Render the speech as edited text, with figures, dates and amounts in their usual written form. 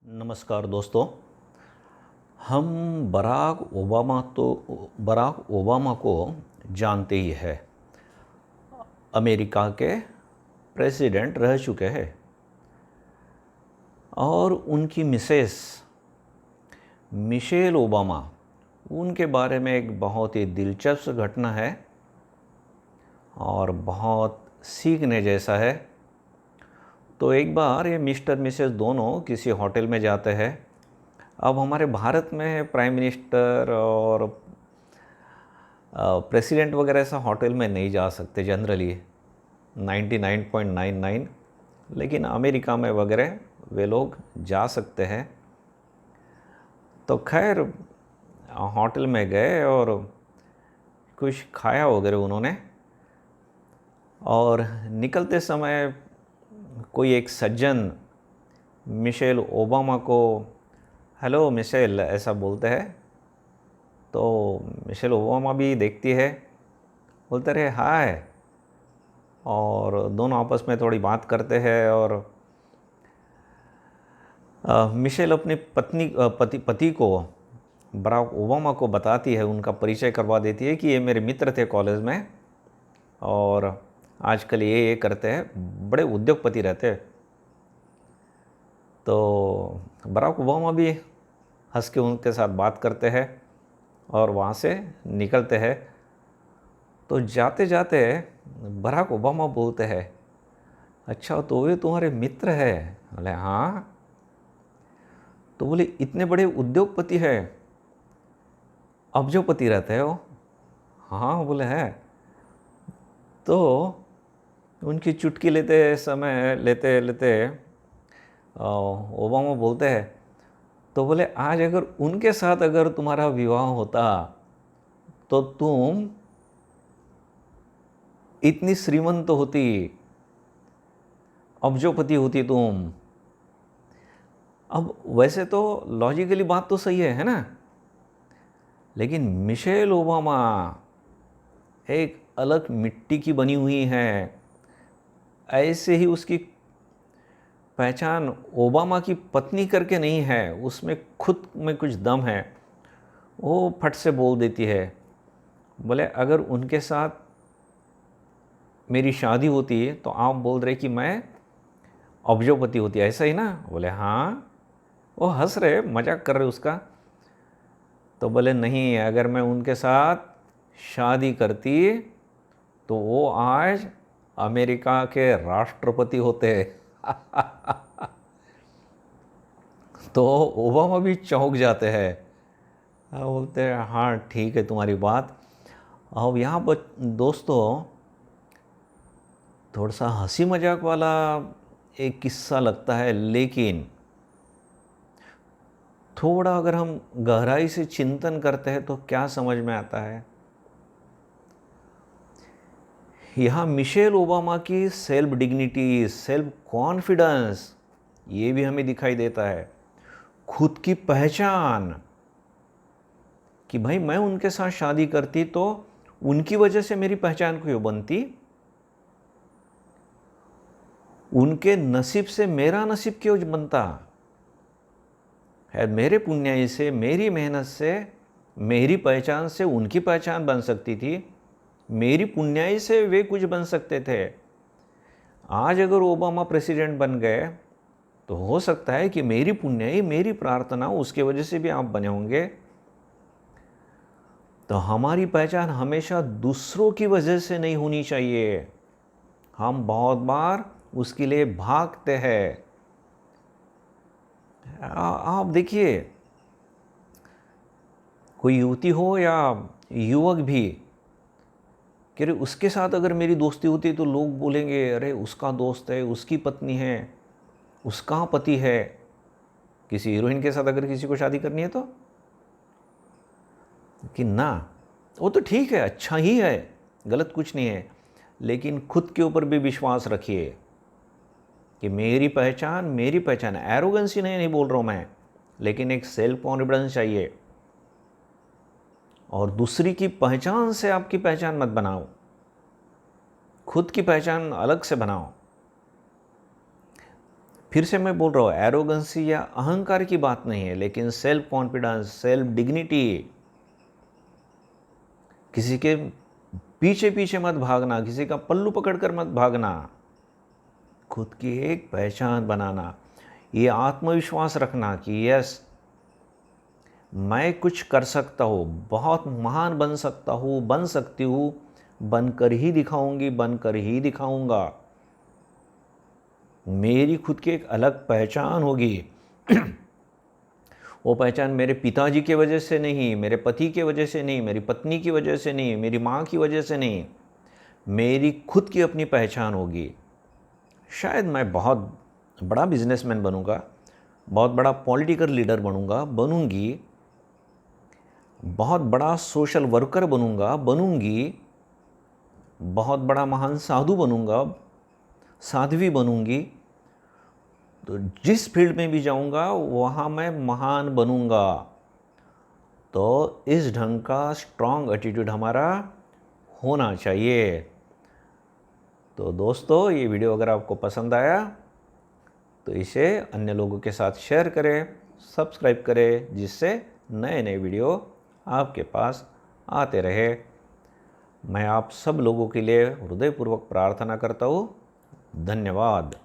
नमस्कार दोस्तों। हम बराक ओबामा को जानते ही है। अमेरिका के प्रेसिडेंट रह चुके हैं और उनकी मिसेस मिशेल ओबामा, उनके बारे में एक बहुत ही दिलचस्प घटना है और बहुत सीखने जैसा है। तो एक बार ये मिस्टर मिसेस दोनों किसी होटल में जाते हैं। अब हमारे भारत में प्राइम मिनिस्टर और प्रेसिडेंट वगैरह ऐसा होटल में नहीं जा सकते जनरली 99.99, लेकिन अमेरिका में वगैरह वे लोग जा सकते हैं। तो खैर होटल में गए और कुछ खाया वगैरह उन्होंने, और निकलते समय कोई एक सज्जन मिशेल ओबामा को हेलो मिशेल ऐसा बोलते हैं। तो मिशेल ओबामा भी देखती है, बोलते रहे हाय, और दोनों आपस में थोड़ी बात करते हैं। और मिशेल अपनी पति को बराक ओबामा को बताती है, उनका परिचय करवा देती है कि ये मेरे मित्र थे कॉलेज में और आजकल ये करते हैं, बड़े उद्योगपति रहते हैं। तो बराक ओबामा भी हंस के उनके साथ बात करते हैं और वहाँ से निकलते हैं। तो जाते जाते बराक ओबामा बोलते हैं, अच्छा तो ये तुम्हारे मित्र है? बोले हाँ। तो बोले इतने बड़े उद्योगपति है, अब्जोपति रहते हो? हाँ बोले है। तो उनकी चुटकी लेते लेते ओबामा बोलते हैं, तो बोले आज अगर उनके साथ अगर तुम्हारा विवाह होता तो तुम इतनी श्रीमंत होती, अब्जोपति होती तुम। अब वैसे तो लॉजिकली बात तो सही है ना, लेकिन मिशेल ओबामा एक अलग मिट्टी की बनी हुई है। ऐसे ही उसकी पहचान ओबामा की पत्नी करके नहीं है, उसमें खुद में कुछ दम है। वो फट से बोल देती है, बोले अगर उनके साथ मेरी शादी होती तो आप बोल रहे कि मैं अब्जोपति होती, ऐसा ही ना? बोले हाँ। वो हंस रहे, मजाक कर रहे उसका। तो बोले नहीं, अगर मैं उनके साथ शादी करती तो वो आज अमेरिका के राष्ट्रपति होते। तो ओबामा भी चौंक जाते हैं, बोलते हैं हाँ ठीक है तुम्हारी बात। अब यहाँ पर दोस्तों थोड़ा सा हंसी मजाक वाला एक किस्सा लगता है, लेकिन थोड़ा अगर हम गहराई से चिंतन करते हैं तो क्या समझ में आता है। यहाँ मिशेल ओबामा की सेल्फ डिग्निटी, सेल्फ कॉन्फिडेंस, ये भी हमें दिखाई देता है। खुद की पहचान कि भाई मैं उनके साथ शादी करती तो उनकी वजह से मेरी पहचान क्यों बनती, उनके नसीब से मेरा नसीब क्यों बनता है। मेरे पुण्याई से, मेरी मेहनत से, मेरी पहचान से उनकी पहचान बन सकती थी, मेरी पुण्याई से वे कुछ बन सकते थे। आज अगर ओबामा प्रेसिडेंट बन गए तो हो सकता है कि मेरी पुण्याई, मेरी प्रार्थना, उसके वजह से भी आप बने होंगे। तो हमारी पहचान हमेशा दूसरों की वजह से नहीं होनी चाहिए। हम बहुत बार उसके लिए भागते हैं। आप देखिए, कोई युवती हो या युवक भी, कि अरे उसके साथ अगर मेरी दोस्ती होती तो लोग बोलेंगे अरे उसका दोस्त है, उसकी पत्नी है, उसका पति है। किसी हीरोइन के साथ अगर किसी को शादी करनी है तो कि ना, वो तो ठीक है, अच्छा ही है, गलत कुछ नहीं है, लेकिन खुद के ऊपर भी विश्वास रखिए कि मेरी पहचान, एरोगेंसी नहीं बोल रहा हूँ मैं, लेकिन एक सेल्फ कॉन्फिडेंस चाहिए। और दूसरी की पहचान से आपकी पहचान मत बनाओ, खुद की पहचान अलग से बनाओ। फिर से मैं बोल रहा हूँ, एरोगेंसी या अहंकार की बात नहीं है, लेकिन सेल्फ कॉन्फिडेंस, सेल्फ डिग्निटी। किसी के पीछे पीछे मत भागना, किसी का पल्लू पकड़कर मत भागना, खुद की एक पहचान बनाना, ये आत्मविश्वास रखना कि यस, मैं कुछ कर सकता हूँ, बहुत महान बन सकता हूँ, बन सकती हूँ, बनकर ही दिखाऊंगी, बनकर ही दिखाऊंगा। मेरी खुद की एक अलग पहचान होगी। वो पहचान मेरे पिताजी की वजह से नहीं, मेरे पति की वजह से नहीं, मेरी पत्नी की वजह से नहीं, मेरी माँ की वजह से नहीं, मेरी खुद की अपनी पहचान होगी। शायद मैं बहुत बड़ा बिजनेसमैन बनूंगा, बहुत बड़ा पॉलिटिकल लीडर बनूंगी, बहुत बड़ा सोशल वर्कर बनूंगी, बहुत बड़ा महान साधु बनूंगा, साध्वी बनूंगी। तो जिस फील्ड में भी जाऊंगा वहाँ मैं महान बनूंगा। तो इस ढंग का स्ट्रॉन्ग एटीट्यूड हमारा होना चाहिए। तो दोस्तों, ये वीडियो अगर आपको पसंद आया तो इसे अन्य लोगों के साथ शेयर करें, सब्सक्राइब करें, जिससे नए नए वीडियो आपके पास आते रहे। मैं आप सब लोगों के लिए हृदयपूर्वक प्रार्थना करता हूँ। धन्यवाद।